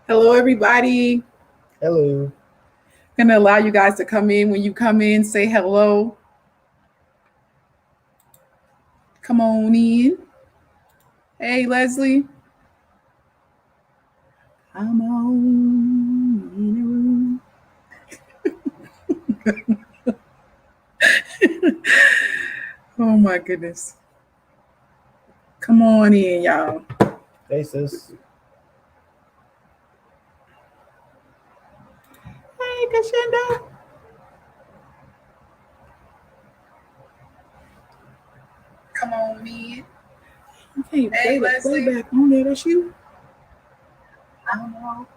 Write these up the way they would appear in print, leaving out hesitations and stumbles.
Hello, everybody. Hello. I'm going to allow you guys to come in. When you come in, say hello. Come on in. Hey, Leslie. Come on in the room. Oh, my goodness. Come on in, y'all. Hey, sis. Hey, Kashinda. Come on in. Okay, hey, play playback on there. That's you. I'm on.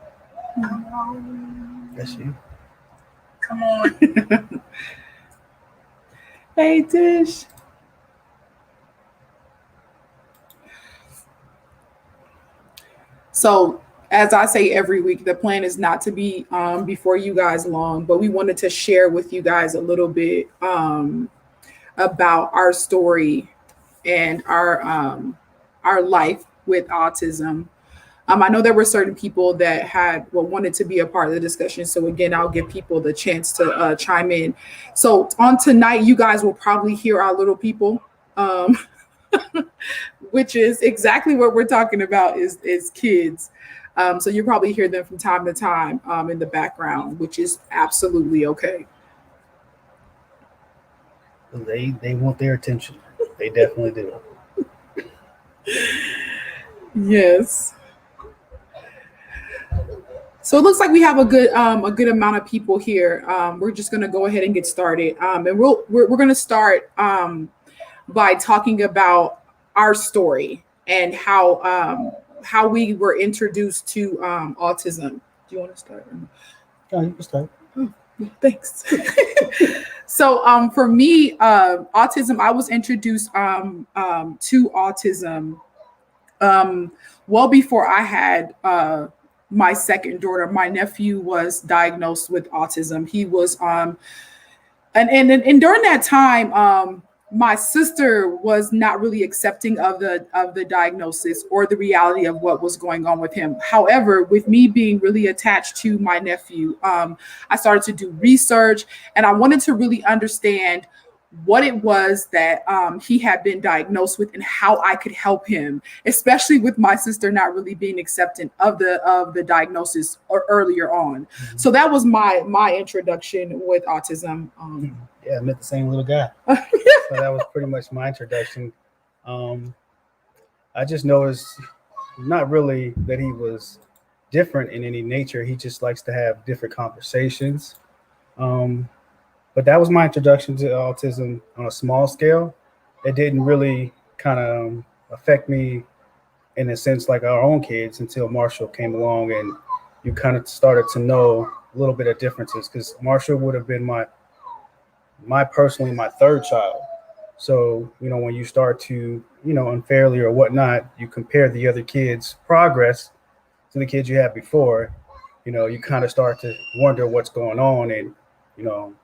I'm on. That's you. Come on. Hey, Tish. So, as I say every week, the plan is not to be before you guys long, but we wanted to share with you guys a little bit about our story and our life with autism. I know there were certain people that wanted to be a part of the discussion. So again, I'll give people the chance to chime in. So on tonight, you guys will probably hear our little people. Um, which is exactly what we're talking about is kids. So you probably hear them from time to time in the background, which is absolutely okay. They want their attention. They definitely do. Yes. So it looks like we have a good amount of people here. We're just gonna go ahead and get started, and we're gonna start by talking about our story and how we were introduced to autism. Do you want to start? Oh, you can start. Oh, thanks. So for me, autism, I was introduced to autism um, well before I had my second daughter. My nephew was diagnosed with autism. He was and during that time, my sister was not really accepting of the diagnosis or the reality of what was going on with him. However, with me being really attached to my nephew, I started to do research, and I wanted to really understand what it was that he had been diagnosed with and how I could help him, especially with my sister not really being acceptant of the diagnosis or earlier on. Mm-hmm. So that was my introduction with autism. Yeah, I met the same little guy. So that was pretty much my introduction. Um, I just noticed not really that he was different in any nature. He just likes to have different conversations. Um, but that was my introduction to autism on a small scale. It didn't really kind of affect me in a sense like our own kids until Marshall came along and you kind of started to know a little bit of differences because Marshall would have been my personally my third child. So, when you start to, unfairly or whatnot, you compare the other kids' progress to the kids you had before, you kind of start to wonder what's going on and, you know,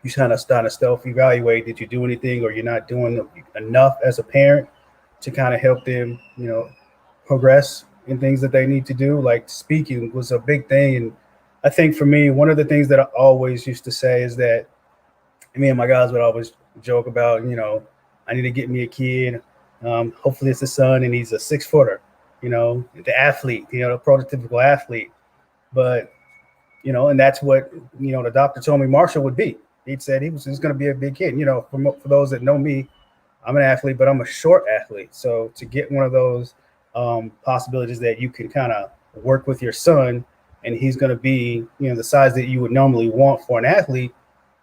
you kind of start to self evaluate. Did you do anything or you're not doing enough as a parent to kind of help them, progress in things that they need to do? Like speaking was a big thing. And I think for me, one of the things that I always used to say is that me and my guys would always joke about, I need to get me a kid. Hopefully it's a son and he's a 6 footer, the athlete, the prototypical athlete. But, and that's what, the doctor told me Marshall would be. He said he's going to be a big kid. For those that know me, I'm an athlete, but I'm a short athlete. So to get one of those possibilities that you can kind of work with your son and he's going to be, the size that you would normally want for an athlete,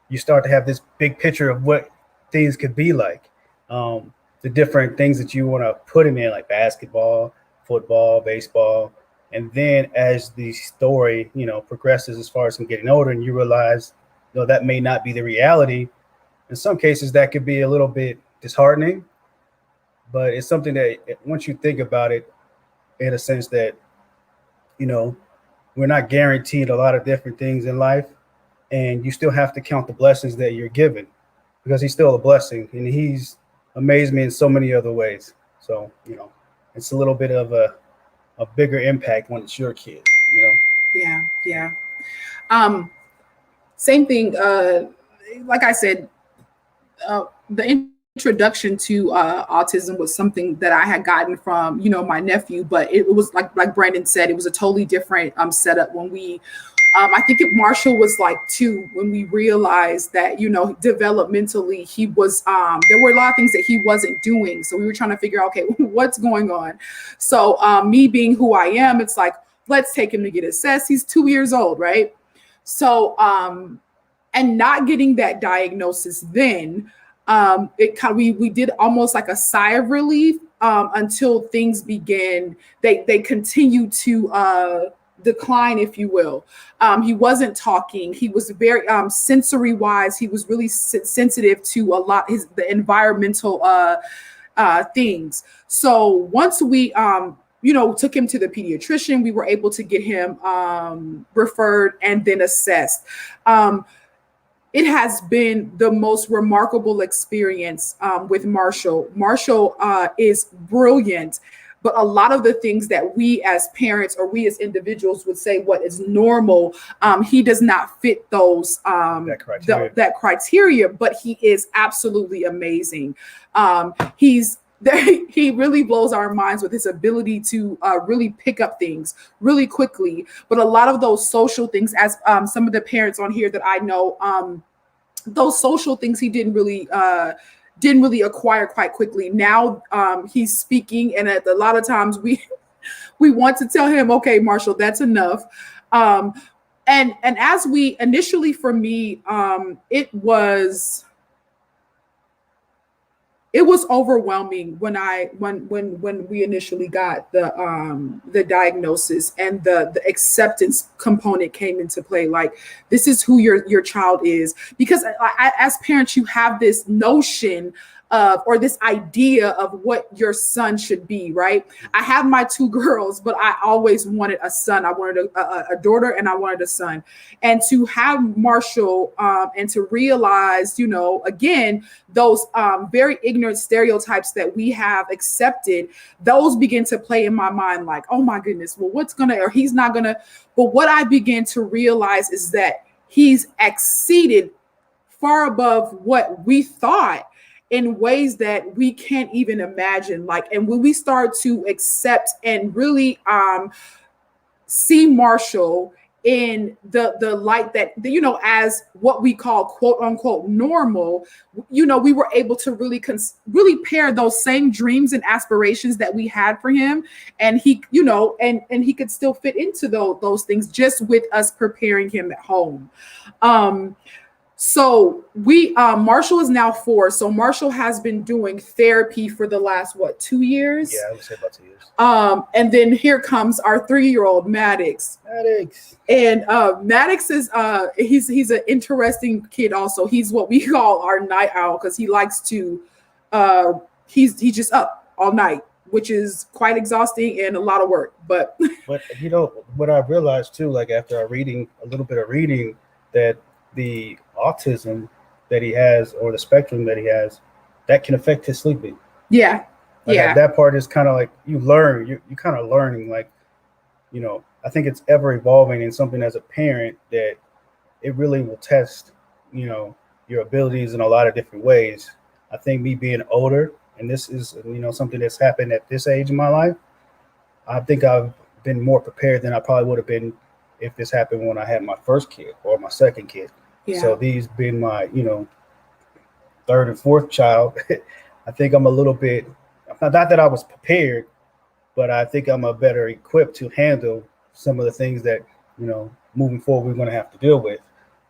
you start to have this big picture of what things could be like. Um, the different things that you want to put him in, like basketball, football, baseball. And then as the story, progresses as far as him getting older and you realize, that may not be the reality. In some cases, that could be a little bit disheartening, but it's something that once you think about it, in a sense that, you know, we're not guaranteed a lot of different things in life, and you still have to count the blessings that you're given because he's still a blessing and he's amazed me in so many other ways. So, it's a little bit of a bigger impact when it's your kid. Yeah. Um, Same thing. Like I said, the introduction to autism was something that I had gotten from my nephew, but it was like Brandon said, it was a totally different setup when we. I think Marshall was like 2 when we realized that developmentally he was. There were a lot of things that he wasn't doing, so we were trying to figure out, okay, what's going on. So me being who I am, it's like, let's take him to get assessed. He's 2 years old, right? So and not getting that diagnosis then, it kind of, we did almost like a sigh of relief, until things began. They continue to decline, if you will. He wasn't talking. He was very sensory wise. He was really sensitive to a lot the environmental things. So once we took him to the pediatrician, we were able to get him referred and then assessed. It has been the most remarkable experience with Marshall. Marshall is brilliant, but a lot of the things that we as parents or we as individuals would say what is normal, he does not fit those that criteria, but he is absolutely amazing. He really blows our minds with his ability to really pick up things really quickly. But a lot of those social things, as some of the parents on here that I know, those social things he didn't really acquire quite quickly. Now he's speaking, and at a lot of times we want to tell him, okay, Marshall, that's enough. And as we initially, for me, it was overwhelming when we initially got the diagnosis and the acceptance component came into play. Like, this is who your child is, because as parents, you have this notion of, or this idea of what your son should be, right? I have my 2 girls, but I always wanted a son. I wanted a daughter and I wanted a son. And to have Marshall and to realize, again, those very ignorant stereotypes that we have accepted, those begin to play in my mind like, oh my goodness, well, he's not gonna. But what I began to realize is that he's exceeded far above what we thought in ways that we can't even imagine. Like, and when we start to accept and really see Marshall in the light that, as what we call quote unquote normal, we were able to really pair those same dreams and aspirations that we had for him, and he and he could still fit into those things just with us preparing him at home. So Marshall is now 4. So Marshall has been doing therapy for the last 2 years? Yeah, I would say about 2 years. And then here comes our 3-year-old Maddox. And Maddox is he's an interesting kid also. He's what we call our night owl, because he likes to he's just up all night, which is quite exhausting and a lot of work. But what I realized too, like after a little bit of reading, that the autism that he has, or the spectrum that he has, that can affect his sleeping. Yeah. That part is kind of like you kind of learning, like, I think it's ever evolving, and something as a parent that it really will test, your abilities in a lot of different ways. I think me being older, and this is, something that's happened at this age in my life, I think I've been more prepared than I probably would have been if this happened when I had my first kid or my second kid. Yeah. So these being my, 3rd and 4th child, I think I'm a little bit, not that I was prepared, but I think I'm a better equipped to handle some of the things that, moving forward, we're going to have to deal with.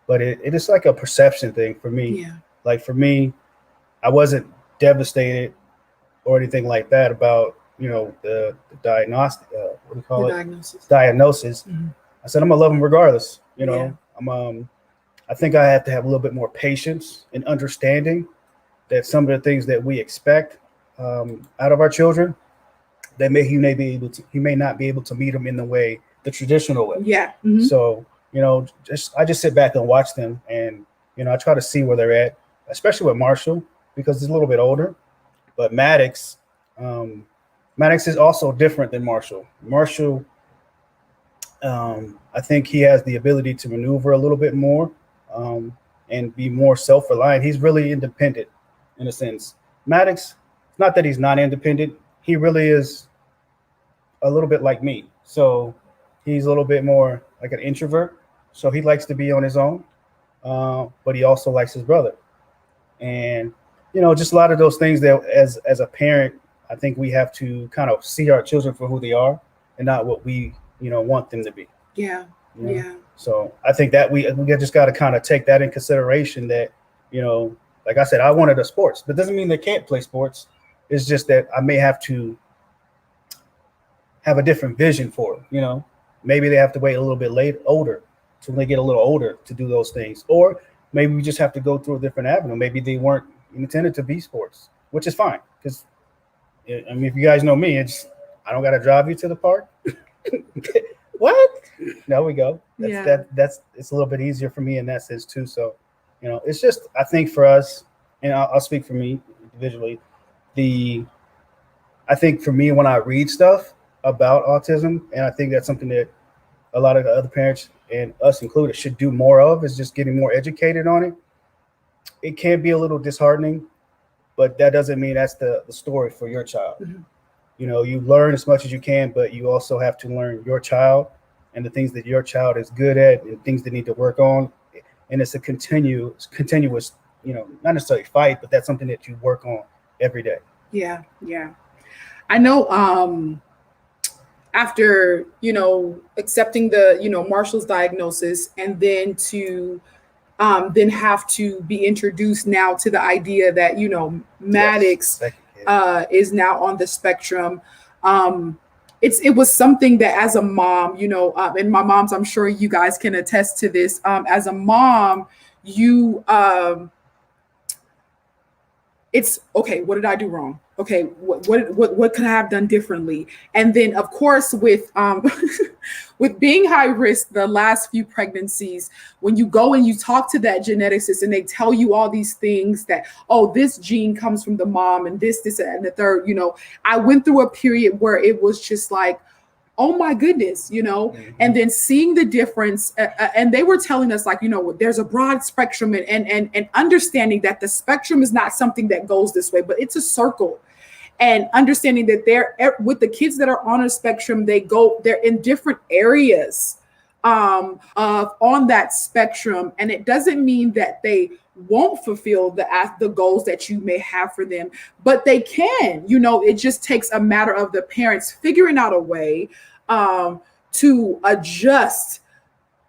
But it is like a perception thing for me. Yeah. Like for me, I wasn't devastated or anything like that about, the diagnostic, what do you call it? Diagnosis. Mm-hmm. I said, I'm gonna love him regardless. Yeah. I think I have to have a little bit more patience and understanding that some of the things that we expect out of our children, that he may not be able to meet them in the traditional way. Yeah. Mm-hmm. So, I just sit back and watch them, and, I try to see where they're at, especially with Marshall, because he's a little bit older. But Maddox is also different than Marshall. Marshall, I think he has the ability to maneuver a little bit more, um, and be more self-reliant. He's really independent in a sense. Maddox, it's not that he's not independent. He really is a little bit like me. So he's a little bit more like an introvert. So he likes to be on his own, but he also likes his brother. And just a lot of those things that as a parent, I think we have to kind of see our children for who they are and not what we want them to be. Yeah. You know? Yeah. So I think that we just got to kind of take that in consideration. That like I said, I wanted a sports, but doesn't mean they can't play sports. It's just that I may have to have a different vision for it. Maybe they have to wait a little bit older till they get a little older to do those things, or maybe we just have to go through a different avenue. Maybe they weren't intended to be sports, which is fine. Because I mean, if you guys know me, I don't got to drive you to the park. What? There we go. That's it's a little bit easier for me in that sense too. So, it's just I think for us, and I'll speak for me individually. I think for me when I read stuff about autism, and I think that's something that a lot of the other parents and us included should do more of, is just getting more educated on it. It can be a little disheartening, but that doesn't mean that's the story for your child. Mhm. You learn as much as you can, but you also have to learn your child and the things that your child is good at and things they need to work on. And it's a continuous, not necessarily fight, but that's something that you work on every day. Yeah. Yeah. I know after, accepting the, Marshall's diagnosis, and then have to be introduced now to the idea that, Maddox Yes. is now on the spectrum. It was something that as a mom, and my moms, I'm sure you guys can attest to this. As a mom, you it's okay. What did I do wrong? Okay, what could I have done differently? And then, of course, with with being high risk, the last few pregnancies, when you go and you talk to that geneticist and they tell you all these things that, oh, this gene comes from the mom and this, and the third, I went through a period where it was just like, oh my goodness, Mm-hmm. and then seeing the difference, and they were telling us like, there's a broad spectrum, and understanding that the spectrum is not something that goes this way, but it's a circle, and understanding that they're with the kids that are on a spectrum, they're in different areas of on that spectrum, and it doesn't mean that they won't fulfill the goals that you may have for them, but they can. It just takes a matter of the parents figuring out a way to adjust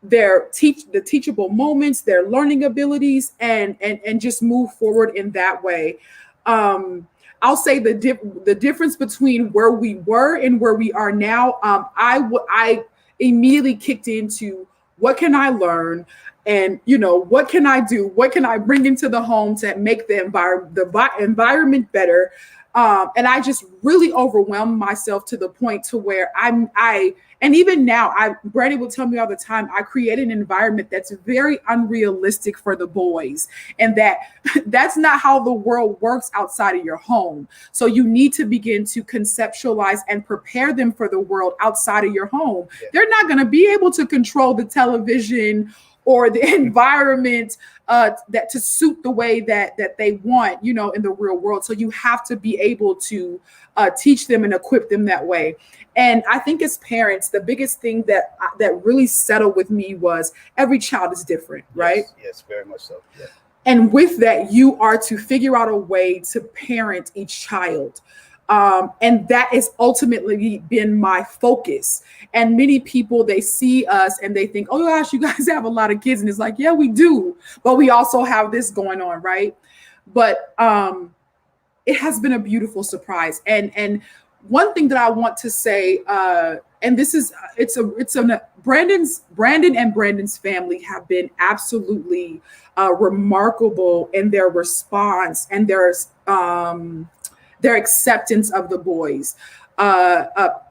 the teachable moments, their learning abilities, and just move forward in that way. I'll say the difference between where we were and where we are now. I immediately kicked into, what can I learn, and what can I do, what can I bring into the home to make the environment better. And I just really overwhelmed myself to the point to where and even now, Brady will tell me all the time, I create an environment that's very unrealistic for the boys, and that's not how the world works outside of your home. So you need to begin to conceptualize and prepare them for the world outside of your home. Yeah. They're not going to be able to control the television or the environment that to suit the way that they want, in the real world. So you have to be able to teach them and equip them that way. And I think as parents, the biggest thing that really settled with me was every child is different, right? Yes, very much so. Yeah. And with that, you are to figure out a way to parent each child. And that has ultimately been my focus. And many people, they see us and they think, oh gosh, you guys have a lot of kids. And it's like, yeah, we do. But we also have this going on, right? But it has been a beautiful surprise. And one thing that I want to say, and this is, Brandon and Brandon's family have been absolutely remarkable in their response and their acceptance of the boys.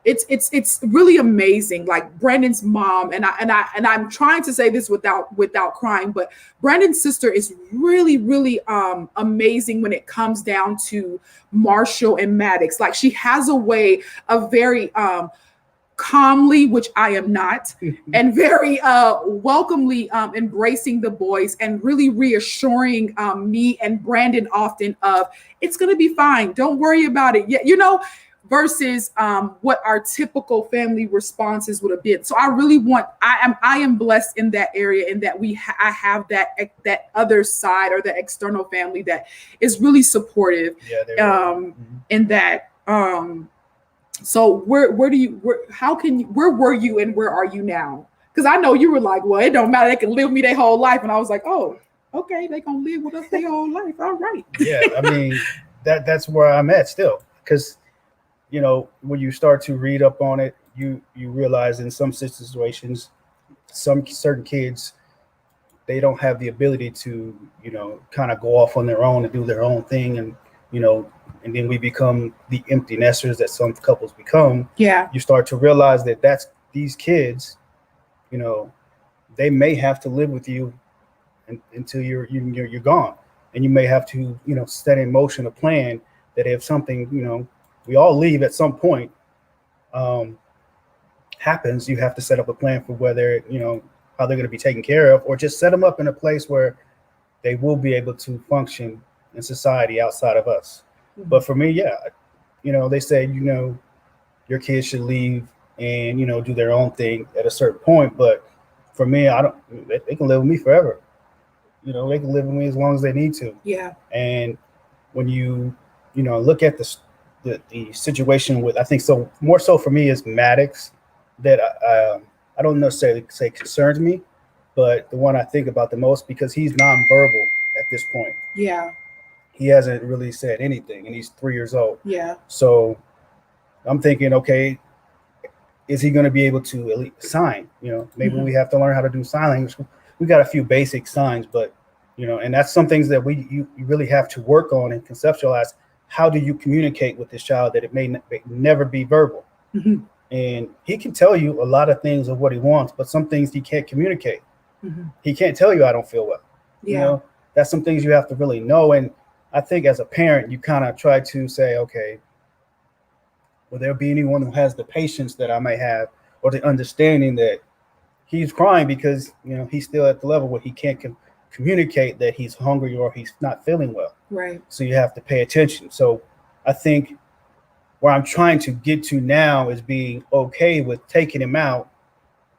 It's really amazing. Like Brandon's mom, and I'm trying to say this without crying, but Brandon's sister is really, really amazing when it comes down to Marshall and Maddox. Like she has a way of very calmly, which I am not, and very welcomely embracing the boys and really reassuring me and Brandon often of it's going to be fine. Don't worry about it. Yeah, versus what our typical family responses would have been. So I really I am blessed in that area, in that I have that other side, or the external family that is really supportive. Yeah, in that. So where were you and where are you now? Because I know you were like, well, it don't matter. They can live with me their whole life. And I was like, oh, okay, they gonna live with us their whole life. All right. Yeah, I mean, that's where I'm at still. Because, when you start to read up on it, you realize in some situations, some certain kids, they don't have the ability to, kind of go off on their own and do their own thing. And then we become the empty nesters that some couples become. Yeah. You start to realize that these kids, they may have to live with you until you're gone. And you may have to, set in motion a plan that if something, we all leave at some point, happens, you have to set up a plan for whether, how they're going to be taken care of, or just set them up in a place where they will be able to function in society outside of us. Mm-hmm. But for me, yeah, they say, your kids should leave and, do their own thing at a certain point. But for me, they can live with me forever. They can live with me as long as they need to. Yeah. And when you, look at the situation with, I think so more so for me is Maddox, that I don't necessarily say concerns me, but the one I think about the most, because he's nonverbal at this point. Yeah. He hasn't really said anything, and he's 3 years old. Yeah. So I'm thinking, okay, is he going to be able to at least sign? Maybe we have to learn how to do sign language. We got a few basic signs, but and that's some things that you really have to work on and conceptualize. How do you communicate with this child that it may never be verbal? Mm-hmm. And he can tell you a lot of things of what he wants, but some things he can't communicate. Mm-hmm. He can't tell you I don't feel well. Yeah. That's some things you have to really know. And I think as a parent, you kind of try to say, okay, will there be anyone who has the patience that I may have, or the understanding that he's crying because, he's still at the level where he can't communicate that he's hungry or he's not feeling well. Right. So you have to pay attention. So I think where I'm trying to get to now is being okay with taking him out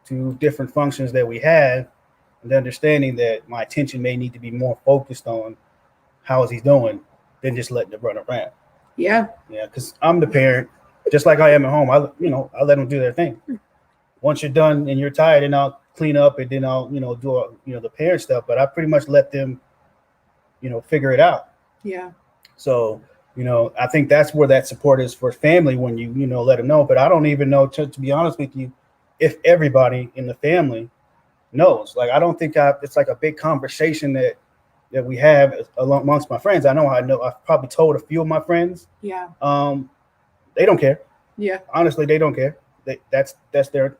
to different functions that we have, and understanding that my attention may need to be more focused on how is he doing than just letting him run around. Yeah. Yeah, because I'm the parent, just like I am at home. I let them do their thing. Once you're done and you're tired, and I'll clean up, and then I'll do the parent stuff. But I pretty much let them figure it out. Yeah. So I think that's where that support is for family, when you let them know. But I don't even know, to be honest with you, if everybody in the family knows. Like, I don't think it's like a big conversation that we have amongst my friends. I know I've probably told a few of my friends. Yeah. They don't care. Yeah. Honestly, they don't care. That's their,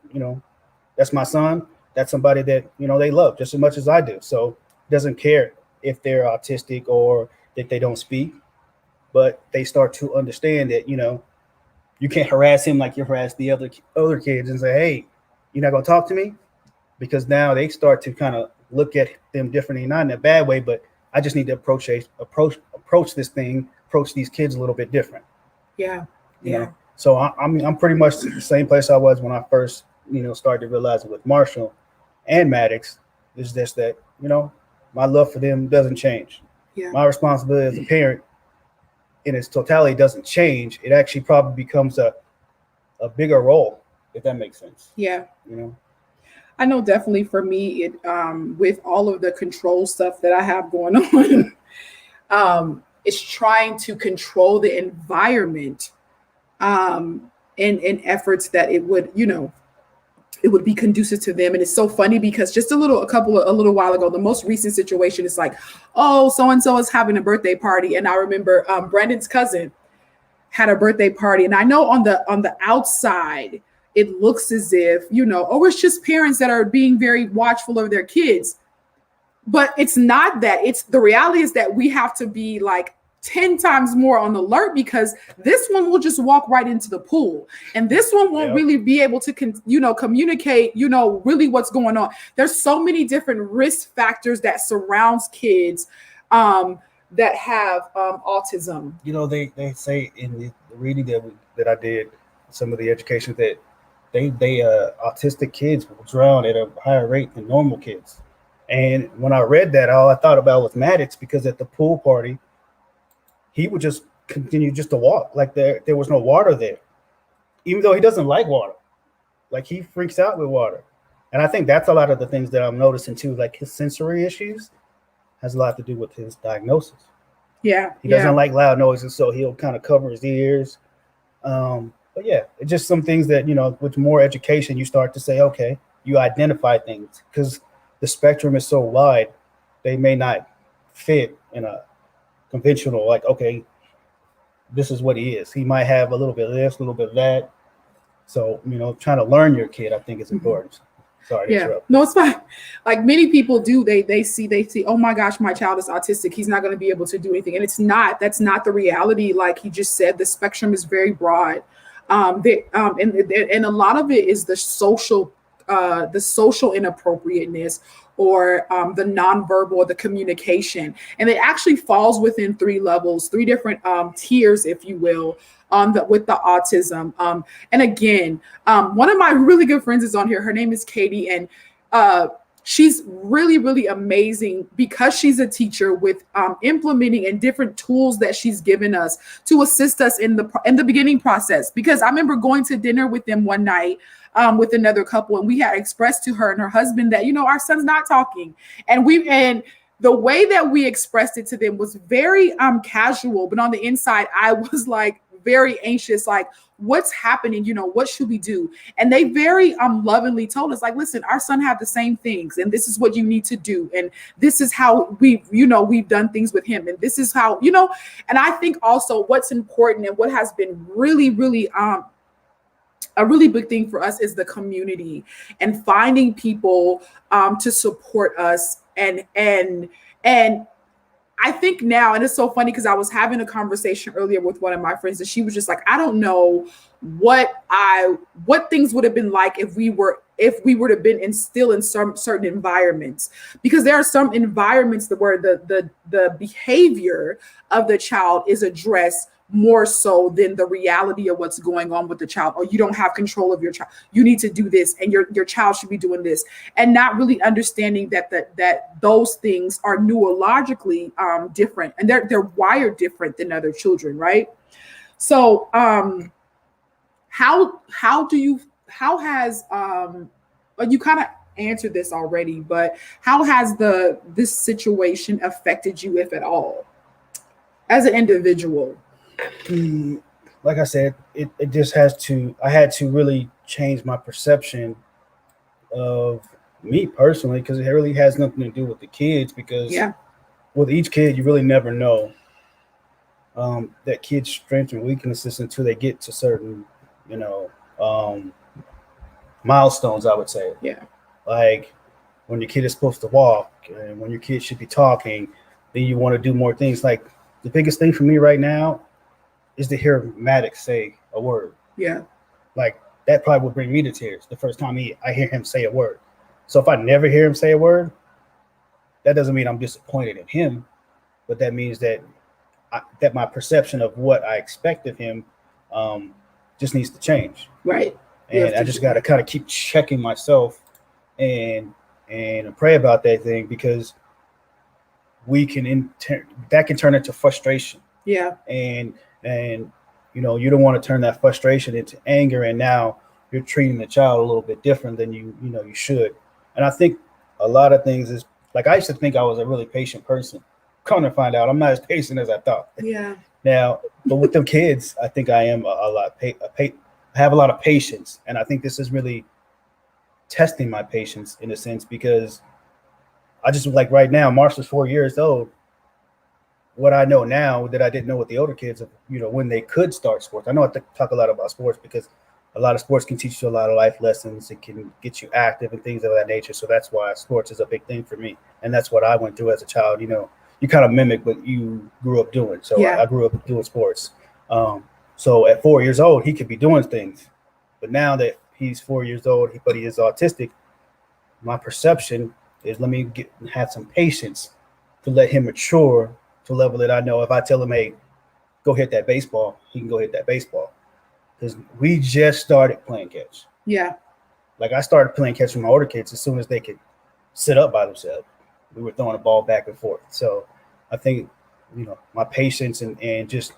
that's my son. That's somebody that, they love just as much as I do. So it doesn't care if they're autistic or that they don't speak, but they start to understand that, you can't harass him like you harass the other kids and say, hey, you're not going to talk to me? Because now they start to kind of look at them differently, not in a bad way, but I just need to approach these kids a little bit different. Yeah. Yeah. So I'm pretty much the same place I was when I first, started to realize it with Marshall and Maddox. It's just that, my love for them doesn't change. Yeah. My responsibility as a parent in its totality doesn't change. It actually probably becomes a bigger role, if that makes sense. Yeah. I know definitely for me, it with all of the control stuff that I have going on, it's trying to control the environment in efforts that it would, it would be conducive to them. And it's so funny because just a little while ago, the most recent situation is like, oh, so-and-so is having a birthday party. And I remember Brandon's cousin had a birthday party. And I know on the outside, it looks as if, it's just parents that are being very watchful of their kids. But it's not that. It's the reality is that we have to be like 10 times more on alert, because this one will just walk right into the pool, and this one won't really be able to communicate really what's going on. There's so many different risk factors that surrounds kids that have autism. They say in the reading that I did, some of the education, that they autistic kids will drown at a higher rate than normal kids. And when I read that, all I thought about was Maddox, because at the pool party, he would just continue just to walk like there was no water there, even though he doesn't like water. Like, he freaks out with water. And I think that's a lot of the things that I'm noticing too, like his sensory issues has a lot to do with his diagnosis. Yeah. He doesn't like loud noises, so he'll kind of cover his ears. But yeah, it's just some things that, with more education, you start to say, okay, you identify things, because the spectrum is so wide, they may not fit in a conventional, like, okay, this is what he is. He might have a little bit of this, a little bit of that. So, trying to learn your kid, I think, is important. Sorry to interrupt. No, it's fine. Like many people do, they see, oh my gosh, my child is autistic, he's not going to be able to do anything. And that's not the reality. Like he just said, the spectrum is very broad. And a lot of it is the social inappropriateness, or the nonverbal, or the communication. And it actually falls within 3 levels, 3 different tiers, if you will, with the autism. And again, one of my really good friends is on here. Her name is Katie, and she's really, really amazing, because she's a teacher, with implementing and different tools that she's given us to assist us in the beginning process. Because I remember going to dinner with them one night, with another couple, and we had expressed to her and her husband that, our son's not talking. And the way that we expressed it to them was very casual, but on the inside, I was like very anxious, like, what's happening? What should we do? And they very lovingly told us, like, listen, our son have the same things, and this is what you need to do, and this is how we've done things with him, and this is how. And I think also what's important, and what has been really, really a really big thing for us, is the community, and finding people to support us. And I think now, and it's so funny, because I was having a conversation earlier with one of my friends, and she was just like, I don't know what things would have been like if we would have been still in some certain environments, because there are some environments where the behavior of the child is addressed more so than the reality of what's going on with the child. Or you don't have control of your child. You need to do this, and your child should be doing this, and not really understanding that those things are neurologically different, and they're wired different than other children, right? So how has you kind of answered this already, but how has this situation affected you, if at all, as an individual? Like I said, it just I had to really change my perception of me personally, because it really has nothing to do with the kids, because with each kid, you really never know that kid's strengths and weaknesses until they get to certain, milestones, I would say. Yeah. Like when your kid is supposed to walk, and when your kid should be talking, then you want to do more things. Like the biggest thing for me right now is to hear Maddox say a word. Yeah. Like that probably would bring me to tears the first time I hear him say a word. So if I never hear him say a word, that doesn't mean I'm disappointed in him, but that means that my perception of what I expect of him just needs to change. Right. And I just got to kind of keep checking myself and pray about that thing, because that can turn into frustration. Yeah. And you don't want to turn that frustration into anger, and now you're treating the child a little bit different than you should. And I think a lot of things is, like, I used to think I was a really patient person. Come to find out, I'm not as patient as I thought. Yeah. Now, but with them kids, I think I am I have a lot of patience, and I think this is really testing my patience in a sense, because I just, like, right now, Marshall's 4 years old. What I know now that I didn't know with the older kids, when they could start sports. I know I talk a lot about sports, because a lot of sports can teach you a lot of life lessons. It can get you active and things of that nature. So that's why sports is a big thing for me. And that's what I went through as a child. you kind of mimic what you grew up doing. So Yeah. I grew up doing sports. So at 4 years old, he could be doing things, but now that he's 4 years old, but he is autistic, my perception is let me have some patience to let him mature to a level that I know if I tell him, hey, go hit that baseball, he can go hit that baseball. Because we just started playing catch. Yeah. Like I started playing catch with my older kids as soon as they could sit up by themselves. We were throwing the ball back and forth. So I think, my patience and just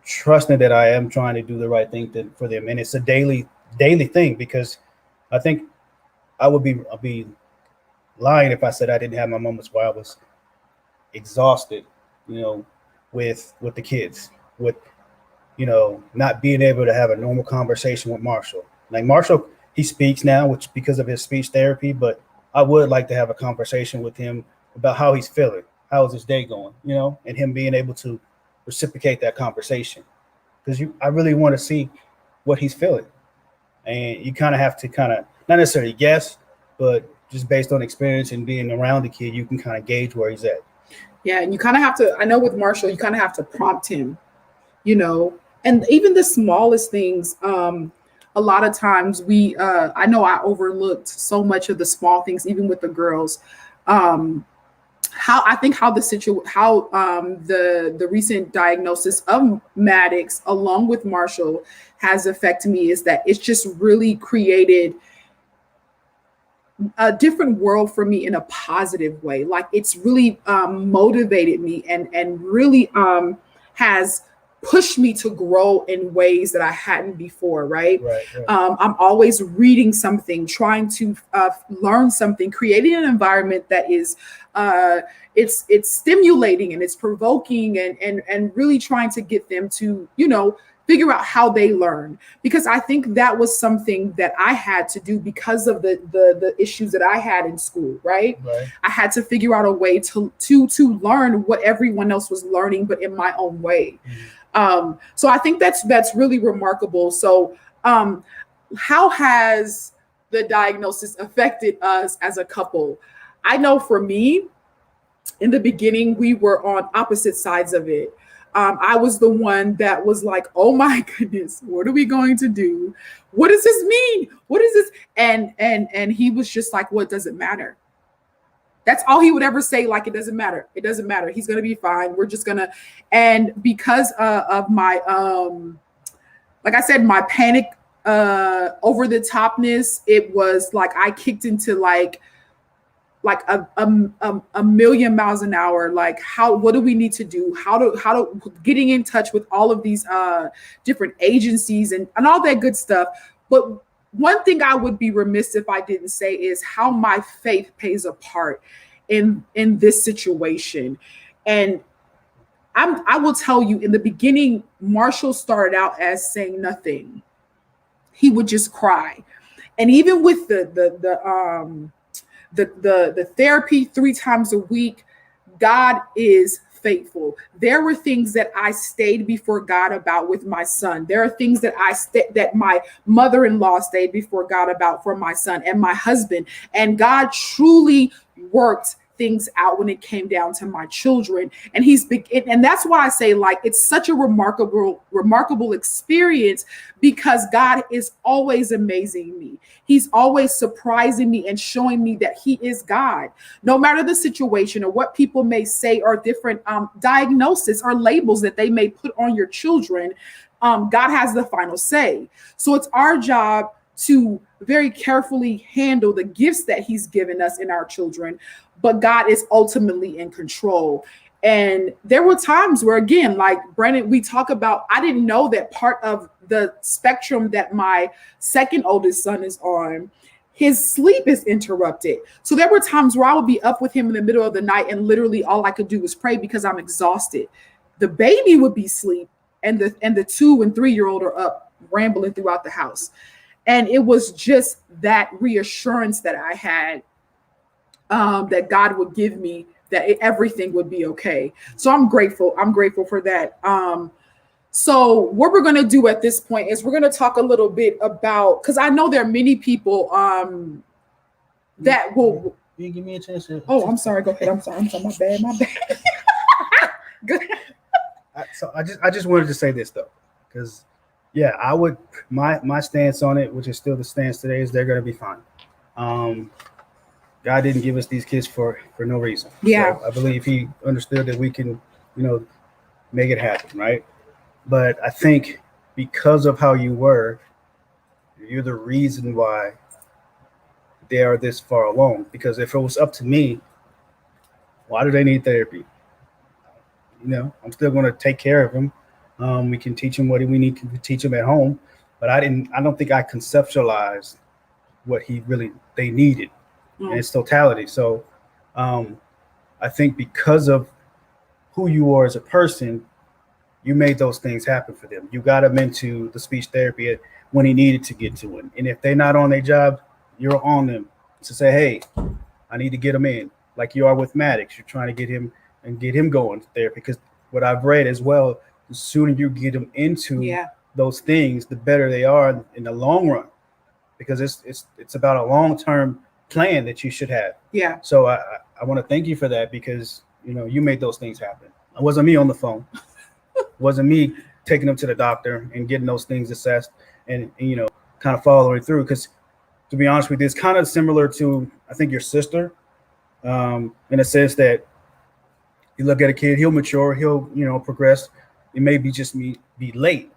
trusting that I am trying to do the right thing for them. And it's a daily thing, because I think I'll be lying if I said I didn't have my moments where I was exhausted, with the kids, with not being able to have a normal conversation with Marshall. Like Marshall, he speaks now, which because of his speech therapy, but I would like to have a conversation with him about how he's feeling, how is his day going, and him being able to reciprocate that conversation, because I really want to see what he's feeling, and you kind of have to not necessarily guess, but just based on experience and being around the kid, you can kind of gauge where he's at. Yeah, and you kind of have to. I know with Marshall, you kind of have to prompt him, and even the smallest things. A lot of times I know I overlooked so much of the small things, even with the girls. How I think how the recent diagnosis of Maddox along with Marshall has affected me is that it's just really created a different world for me in a positive way. Like it's really motivated me and really has pushed me to grow in ways that I hadn't before, right? Right. I'm always reading something, trying to learn something, creating an environment that is it's stimulating and it's provoking and really trying to get them to, figure out how they learn, because I think that was something that I had to do because of the issues that I had in school, right? I had to figure out a way to learn what everyone else was learning, but in my own way. So I think that's really remarkable. So how has the diagnosis affected us as a couple? I know for me, in the beginning, we were on opposite sides of it. I was the one that was like, oh my goodness, what are we going to do? What does this mean? What is this? And he was just like, well, it doesn't matter. That's all he would ever say. Like, it doesn't matter. It doesn't matter. He's going to be fine. We're just going to, and because of my, like I said, my panic, over the topness, it was like, I kicked into like a million miles an hour. Like what do we need to do? How to getting in touch with all of these different agencies and all that good stuff. But one thing I would be remiss if I didn't say is how my faith plays a part in this situation. And I will tell you, in the beginning, Marshall started out as saying nothing. He would just cry. And even with the therapy 3 times a week, God is faithful. There were things that I stayed before God about with my son. There are things that that my mother-in-law stayed before God about for my son and my husband. And God truly worked things out when it came down to my children. And and that's why I say, like, it's such a remarkable experience, because God is always amazing me. He's always surprising me and showing me that he is God. No matter the situation or what people may say or different diagnoses or labels that they may put on your children, God has the final say. So it's our job to very carefully handle the gifts that he's given us in our children, but God is ultimately in control. And there were times where, again, like Brandon, we talk about, I didn't know that part of the spectrum that my second oldest son is on, his sleep is interrupted. So there were times where I would be up with him in the middle of the night and literally all I could do was pray because I'm exhausted. The baby would be asleep and the 2 and 3-year-old are up rambling throughout the house. And it was just that reassurance that I had, that God would give me, that everything would be okay. So I'm grateful. I'm grateful for that. So what we're going to do at this point is we're going to talk a little bit about, because I know there are many people that will. you give me a chance to. Oh, I'm sorry. Go ahead. I'm sorry. My bad. My bad. Good. I just wanted to say this though, because yeah, I would my stance on it, which is still the stance today, is they're going to be fine. Um, God didn't give us these kids for no reason. Yeah. So I believe He understood that we can, you know, make it happen, right? But I think because of how you were, you're the reason why they are this far along. Because if it was up to me, why do they need therapy? You know, I'm still going to take care of him. We can teach him what we need to teach him at home, but I don't think I conceptualized what they needed in its totality. So, um, I think because of who you are as a person, you made those things happen for them. You got them into the speech therapy when he needed to get to it. And if they're not on their job, you're on them to say, hey, I need to get him in. Like you are with Maddox. You're trying to get him going to therapy. Because what I've read as well, the sooner you get them into those things, the better they are in the long run. Because it's about a long-term plan that you should have. Yeah. So I want to thank you for that, because you made those things happen. It wasn't me on the phone. It wasn't me taking them to the doctor and getting those things assessed and kind of following through. Because to be honest with you, it's kind of similar to, I think, your sister, in a sense that you look at a kid, he'll mature, he'll progress. It may be just be late,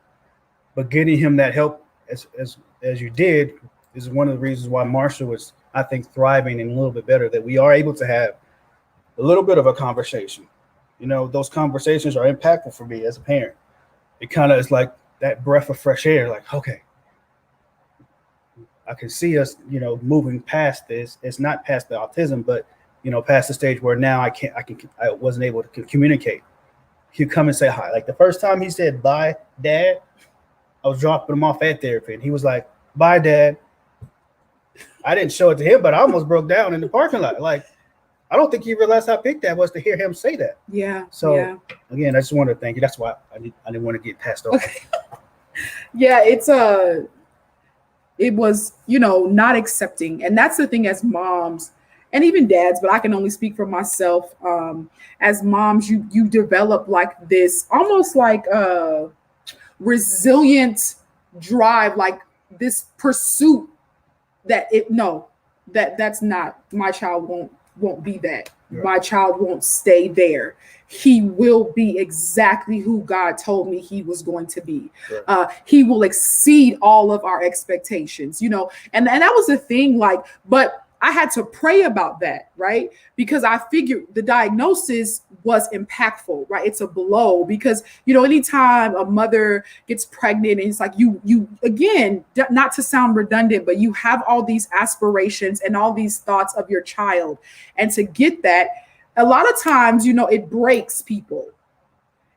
but getting him that help as you did is one of the reasons why Marshall was, I think, thriving and a little bit better. That we are able to have a little bit of a conversation. Those conversations are impactful for me as a parent. It kind of is like that breath of fresh air. Like, okay, I can see us, moving past this. It's not past the autism, but past the stage where now I wasn't able to communicate. He'd come and say hi. Like the first time he said, "Bye, Dad," I was dropping him off at therapy, and he was like, "Bye, Dad." I didn't show it to him, but I almost broke down in the parking lot. Like, I don't think he realized how big that was to hear him say that. Yeah. So again, I just wanted to thank you. That's why I didn't want to get passed over. Yeah, it was, not accepting. And that's the thing as moms and even dads, but I can only speak for myself. As moms, you develop like this, almost like a resilient drive, like this pursuit that's not, my child won't be that. Right. My child won't stay there. He will be exactly who God told me he was going to be. Right. He will exceed all of our expectations, and that was the thing, but I had to pray about that, right? Because I figured the diagnosis was impactful, right? It's a blow because, anytime a mother gets pregnant and it's like you again, not to sound redundant, but you have all these aspirations and all these thoughts of your child. And to get that, a lot of times, it breaks people.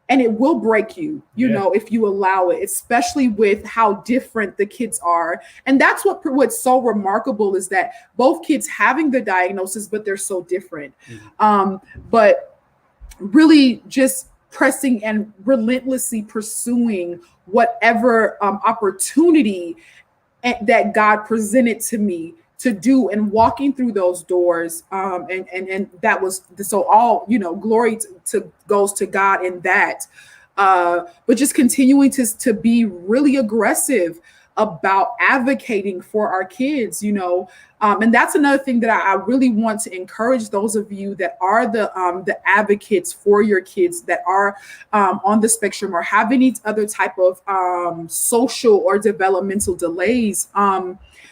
And it will break you, if you allow it, especially with how different the kids are. And that's what's so remarkable is that both kids having the diagnosis, but they're so different. Mm-hmm. But really just pressing and relentlessly pursuing whatever opportunity that God presented to me to do, and walking through those doors, and that was so all glory to goes to God in that, but just continuing to be really aggressive about advocating for our kids, and that's another thing that I really want to encourage those of you that are the advocates for your kids that are on the spectrum or have any other type of social or developmental delays.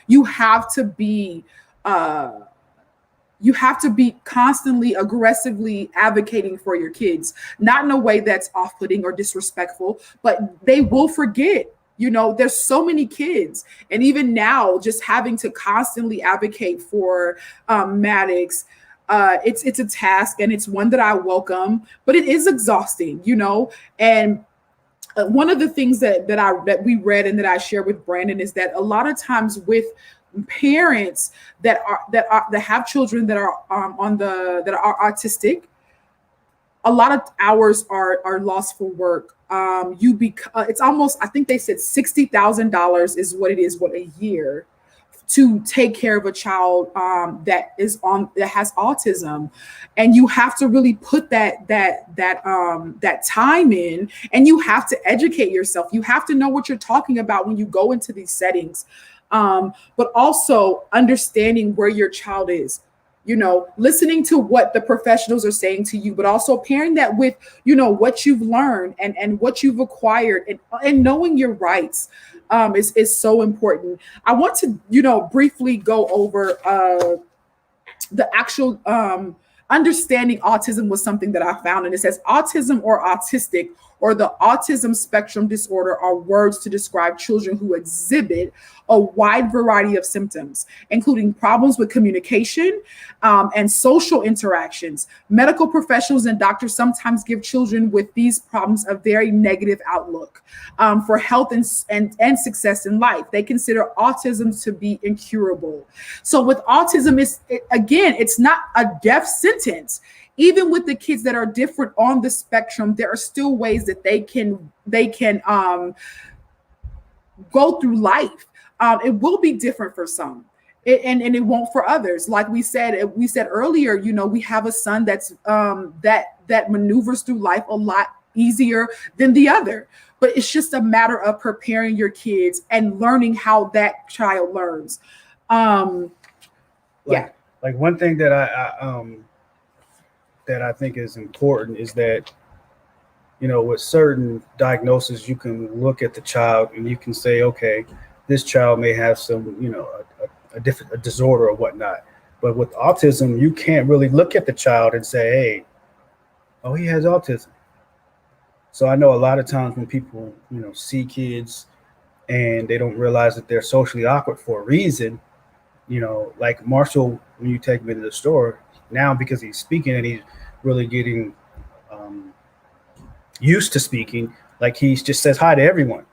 You have to be constantly aggressively advocating for your kids, not in a way that's off-putting or disrespectful, but they will forget. There's so many kids, and even now, just having to constantly advocate for Maddox, it's a task, and it's one that I welcome, but it is exhausting, and one of the things that we read and that I share with Brandon is that a lot of times with parents that have children that are that are autistic, a lot of hours are lost for work. It's almost, I think they said $60,000 is what it is, a year, to take care of a child that has autism, and you have to really put that time in, and you have to educate yourself. You have to know what you're talking about when you go into these settings, but also understanding where your child is. Listening to what the professionals are saying to you, but also pairing that with, what you've learned and what you've acquired, and knowing your rights is so important. I want to, briefly go over the actual understanding autism was something that I found. And it says autism or autistic or the autism spectrum disorder are words to describe children who exhibit a wide variety of symptoms, including problems with communication and social interactions. Medical professionals and doctors sometimes give children with these problems a very negative outlook for health and success in life. They consider autism to be incurable. So with autism, it's not a death sentence. Even with the kids that are different on the spectrum, there are still ways that they can go through life. It will be different for some, and it won't for others. Like we said earlier, we have a son that's that maneuvers through life a lot easier than the other. But it's just a matter of preparing your kids and learning how that child learns. Like one thing that I think is important is that, with certain diagnoses, you can look at the child and you can say, okay, this child may have some, a disorder or whatnot. But with autism, you can't really look at the child and say, hey, oh, he has autism. So I know a lot of times when people, see kids and they don't realize that they're socially awkward for a reason, like Marshall, when you take him into the store now, because he's speaking and he's really getting used to speaking, like he just says hi to everyone.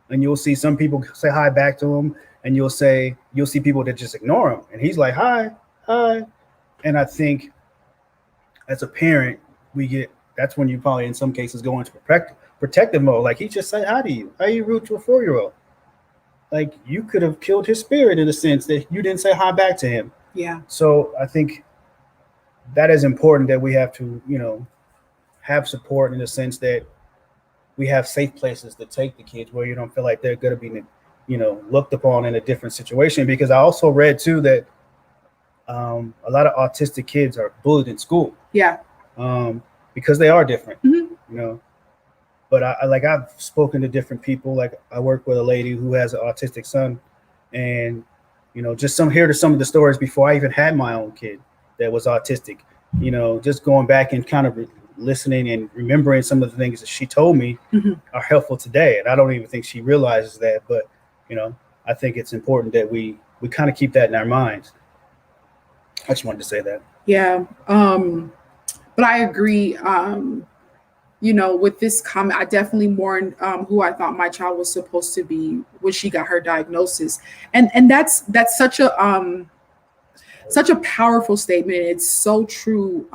And you'll see some people say hi back to him, and you'll see people that just ignore him. And he's like, hi. And I think as a parent, that's when you probably in some cases go into protective mode. Like, he just said hi to you. How you rude to a 4-year-old? Like, you could have killed his spirit in a sense that you didn't say hi back to him. Yeah. So I think that is important, that we have to, have support in the sense that we have safe places to take the kids where you don't feel like they're going to be, looked upon in a different situation. Because I also read too that a lot of autistic kids are bullied in school. Yeah. Because they are different, Mm-hmm. But I've spoken to different people. Like, I work with a lady who has an autistic son, and just some of the stories before I even had my own kid that was autistic. Just going back and kind of listening and remembering some of the things that she told me are helpful today. And I don't even think she realizes that, but I think it's important that we kind of keep that in our minds. I just wanted to say that. Yeah. But I agree. With this comment, I definitely mourned who I thought my child was supposed to be when she got her diagnosis. And that's such a powerful statement. It's so true,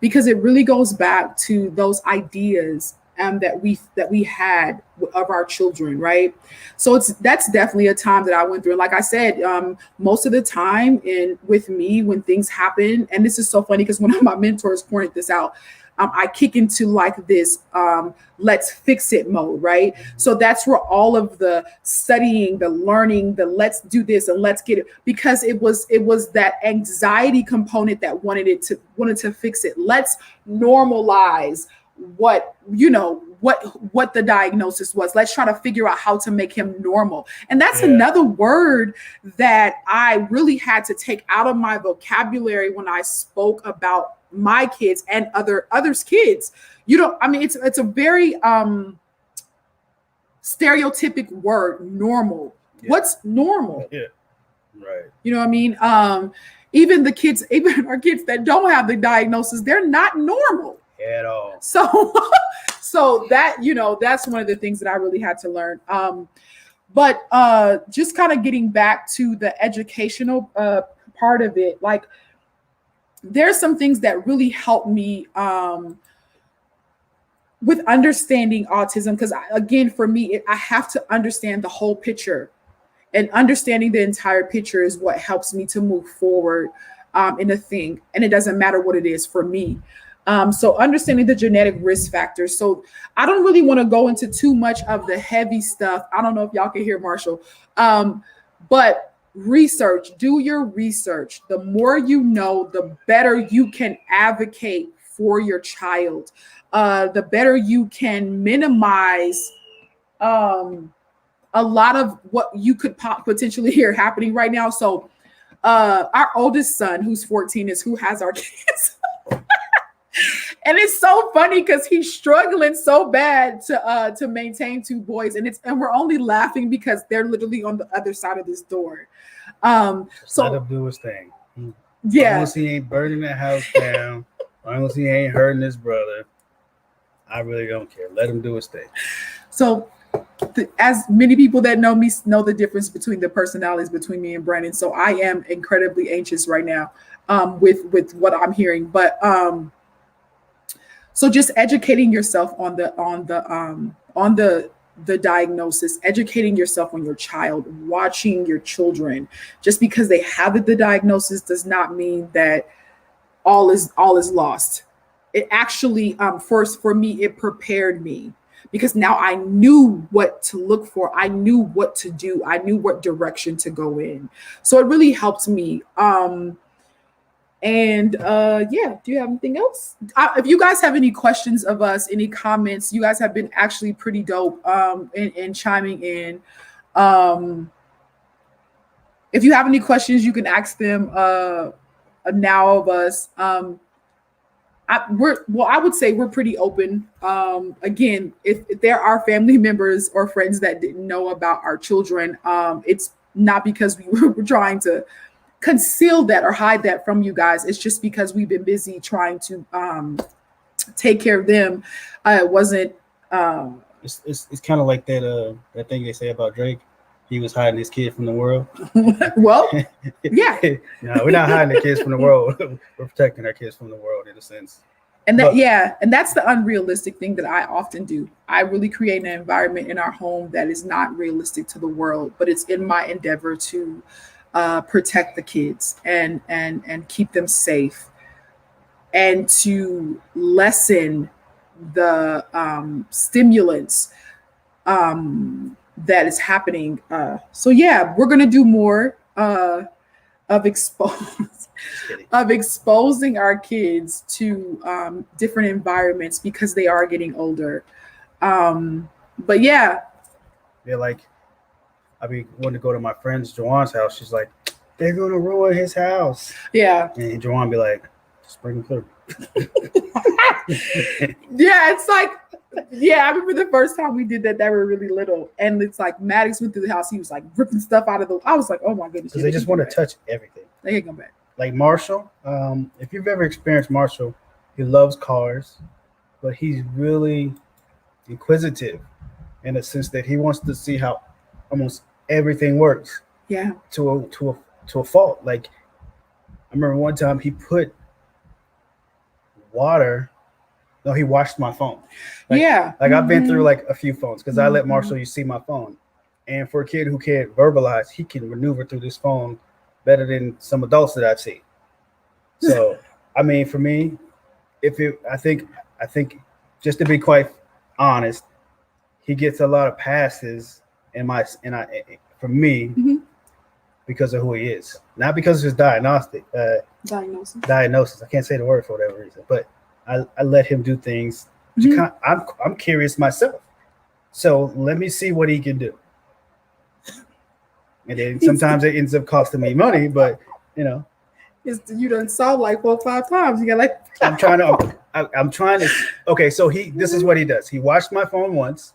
because it really goes back to those ideas that we had of our children, right? So that's definitely a time that I went through. And like I said, most of the time with me, when things happen, and this is so funny because one of my mentors pointed this out, I kick into like this let's fix it mode, right? So that's where all of the studying, the learning, the let's do this and let's get it, because it was that anxiety component that wanted to fix it. Let's normalize what the diagnosis was. Let's try to figure out how to make him normal. And that's another word that I really had to take out of my vocabulary when I spoke about my kids and others' kids. It's a very stereotypic word, normal. Yeah. What's normal? Yeah. Right. You know what I mean? Even our kids that don't have the diagnosis, they're not normal at all. So that, that's one of the things that I really had to learn. But just kind of getting back to the educational part of it, like, there's some things that really help me with understanding autism, because again, for me, I have to understand the whole picture. And understanding the entire picture is what helps me to move forward in a thing. And it doesn't matter what it is for me. So understanding the genetic risk factors. So I don't really want to go into too much of the heavy stuff. I don't know if y'all can hear Marshall. But research, do your research. The more you know, the better you can advocate for your child. The better you can minimize a lot of what you could potentially hear happening right now. So our oldest son, who's 14, is who has our kids. And it's so funny because he's struggling so bad to maintain two boys, and we're only laughing because they're literally on the other side of this door. So let him do his thing. Yeah, as long as he ain't burning the house down, as long as he ain't hurting his brother, I really don't care. Let him do his thing. So as many people that know me know the difference between the personalities between me and Brandon. So I am incredibly anxious right now with what I'm hearing. But so just educating yourself on the diagnosis, educating yourself on your child, watching your children. Just because they have the diagnosis does not mean that all is lost. It actually, first for me, it prepared me because now I knew what to look for. I knew what to do. I knew what direction to go in. So it really helped me. Yeah, do you have anything else? If you guys have any questions of us, any comments, you guys have been actually pretty dope in chiming in. If you have any questions, you can ask them now of us. I would say we're pretty open. Again, if there are family members or friends that didn't know about our children, it's not because we were trying to conceal that or hide that from you guys. It's just because we've been busy trying to take care of them. It wasn't. It's kind of like that thing they say about Drake. He was hiding his kid from the world. Well, yeah. No, we're not hiding the kids from the world. We're protecting our kids from the world in a sense. And and that's the unrealistic thing that I often do. I really create an environment in our home that is not realistic to the world, but it's in my endeavor to protect the kids and keep them safe and to lessen the stimulants that is happening. So yeah, we're gonna do more of exposing our kids to different environments because they are getting older. But yeah, like I mean, wanting to go to my friend's Joanne's house. She's like, they're gonna ruin his house. Yeah, and Joanne be like, just bring him through. Yeah, it's like. Yeah, I remember the first time we did that. They were really little, and it's like Maddox went through the house. He was like ripping stuff out of the. I was like, oh my goodness! Because they just want to touch everything. They can come back. Like Marshall, if you've ever experienced Marshall, he loves cars, but he's really inquisitive in a sense that he wants to see how almost everything works. Yeah. To a fault. Like I remember one time he put water. No, he watched my phone. Like, yeah. Like I've been through like a few phones because I let Marshall, you see my phone. And for a kid who can't verbalize, he can maneuver through this phone better than some adults that I've seen. So, I mean, for me, I think just to be quite honest, he gets a lot of passes for me because of who he is, not because of his diagnosis. I can't say the word for whatever reason, but I let him do things. I'm curious myself, so let me see what he can do. And then sometimes it ends up costing me money, but you done saw like 4 or 5 times. You got like I'm trying to. Okay, so this is what he does. He washed my phone once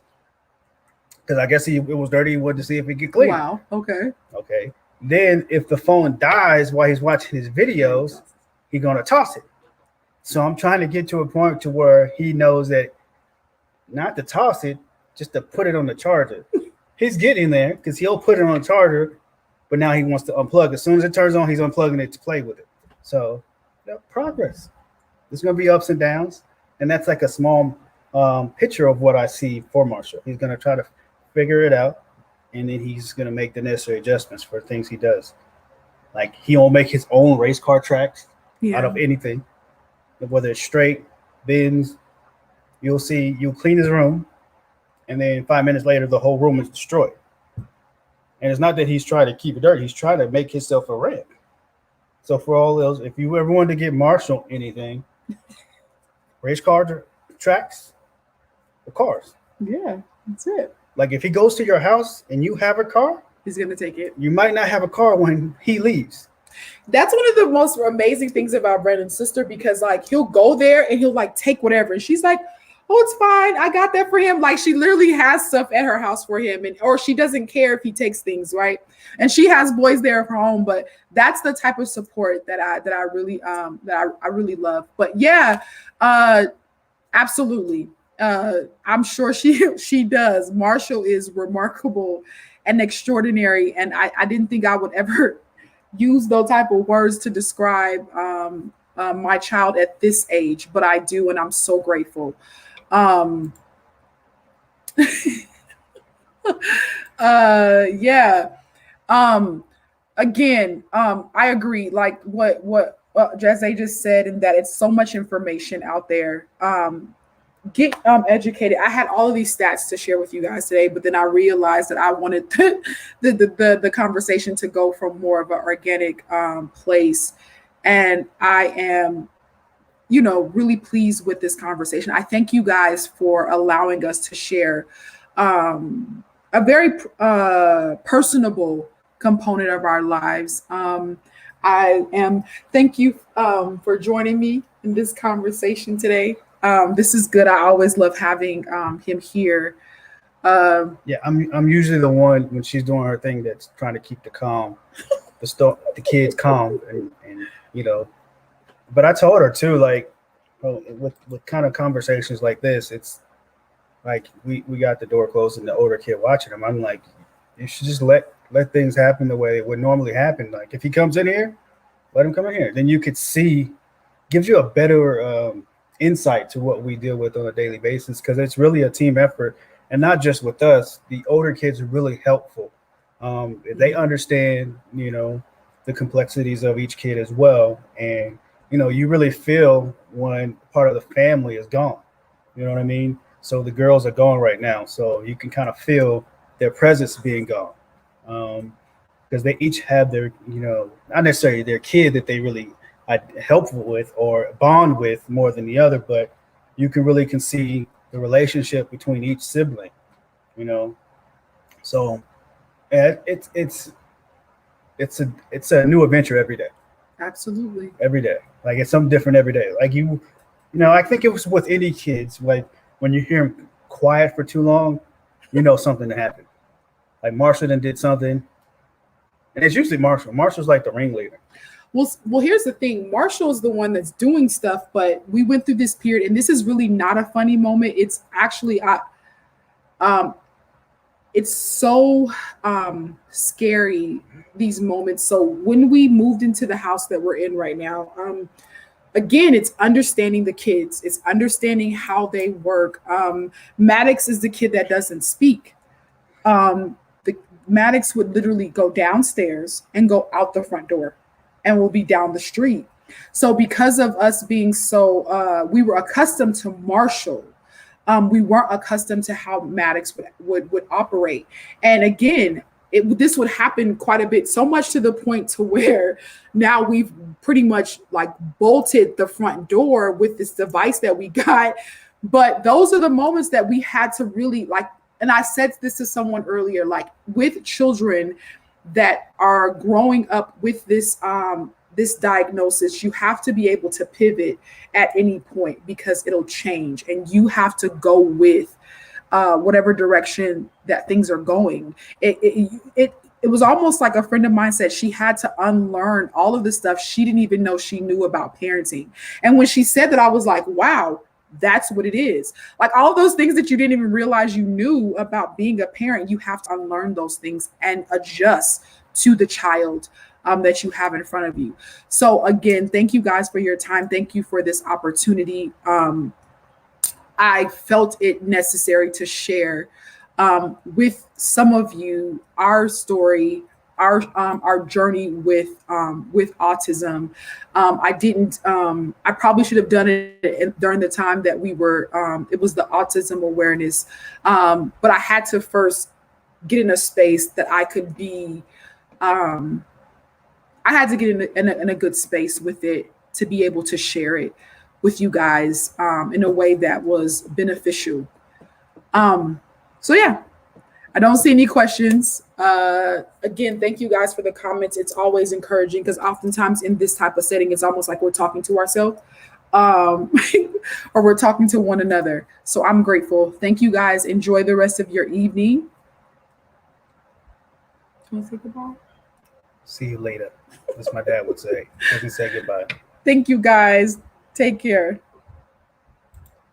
because I guess it was dirty. He wanted to see if he could clean. Wow. Okay. Then if the phone dies while he's watching his videos, he's gonna toss it. So I'm trying to get to a point to where he knows that not to toss it, just to put it on the charger. He's getting there because he'll put it on the charger, but now he wants to unplug. As soon as it turns on, he's unplugging it to play with it. So progress. There's going to be ups and downs, and that's like a small picture of what I see for Marshall. He's going to try to figure it out, and then he's going to make the necessary adjustments for things he does. Like he won't make his own race car tracks out of anything, whether it's straight, bends. You'll clean his room, and then 5 minutes later, the whole room is destroyed. And it's not that he's trying to keep it dirty; he's trying to make himself a ramp. So for all those, if you ever wanted to get Marshall anything, race car tracks, the cars. Yeah, that's it. Like if he goes to your house and you have a car, he's gonna take it. You might not have a car when he leaves. That's one of the most amazing things about Brandon's sister, because like he'll go there and he'll like take whatever, and she's like, "Oh, it's fine. I got that for him." Like she literally has stuff at her house for him, and or she doesn't care if he takes things, right? And she has boys there at her home, but that's the type of support that I really I really love. But yeah, absolutely. I'm sure she does. Marshall is remarkable and extraordinary, and I didn't think I would ever use those type of words to describe my child at this age, but I do, and I'm so grateful. Yeah. Again, I agree. Like what Jesse just said, and that it's so much information out there. Get educated. I had all of these stats to share with you guys today, but then I realized that I wanted the conversation to go from more of an organic place, and I am, really pleased with this conversation. I thank you guys for allowing us to share a very personable component of our lives. Thank you for joining me in this conversation today. This is good. I always love having him here. Yeah, I'm usually the one when she's doing her thing that's trying to keep the kids calm, and But I told her too, like, with kind of conversations like this, it's like we got the door closed and the older kid watching him. I'm like, you should just let things happen the way it would normally happen. Like if he comes in here, let him come in here. Then you could see, gives you a better insight to what we deal with on a daily basis, because it's really a team effort, and not just with us. The older kids are really helpful. They understand, the complexities of each kid as well, and you really feel when part of the family is gone. You know what I mean? So the girls are gone right now, so you can kind of feel their presence being gone, because they each have their, not necessarily their kid that they really helpful with or bond with more than the other, but you can see the relationship between each sibling, So it's a new adventure every day. Absolutely. Every day, like it's something different every day. Like I think it was with any kids. Like when you hear them quiet for too long, something to happen. Like Marshall did something, and it's usually Marshall. Marshall's like the ringleader. Well, here's the thing. Marshall is the one that's doing stuff, but we went through this period, and this is really not a funny moment. It's actually, it's so scary, these moments. So when we moved into the house that we're in right now, again, it's understanding the kids. It's understanding how they work. Maddox is the kid that doesn't speak. Maddox would literally go downstairs and go out the front door, and will be down the street. So because of us being so, we were accustomed to Marshall. We weren't accustomed to how Maddox would operate. And again, this would happen quite a bit, so much to the point to where now we've pretty much like bolted the front door with this device that we got. But those are the moments that we had to really like, and I said this to someone earlier, like with children that are growing up with this this diagnosis, you have to be able to pivot at any point, because it'll change, and you have to go with whatever direction that things are going. It was almost like a friend of mine said she had to unlearn all of the stuff she didn't even know she knew about parenting. And when she said that, I was like, wow, that's what it is. Like all those things that you didn't even realize you knew about being a parent, you have to unlearn those things and adjust to the child that you have in front of you. So again, thank you guys for your time. Thank you for this opportunity. I felt it necessary to share with some of you, our story, our journey with autism. I didn't. I probably should have done it during the time that we were. It was the autism awareness, but I had to first get in a space that I could be. Um, I had to get in a good space with it to be able to share it with you guys in a way that was beneficial. Um, so yeah, I don't see any questions. Again, thank you guys for the comments. It's always encouraging because oftentimes in this type of setting, it's almost like we're talking to ourselves um, or we're talking to one another. So I'm grateful. Thank you guys. Enjoy the rest of your evening. Want to say goodbye? See you later, as my dad would say. As he say goodbye. Thank you guys. Take care.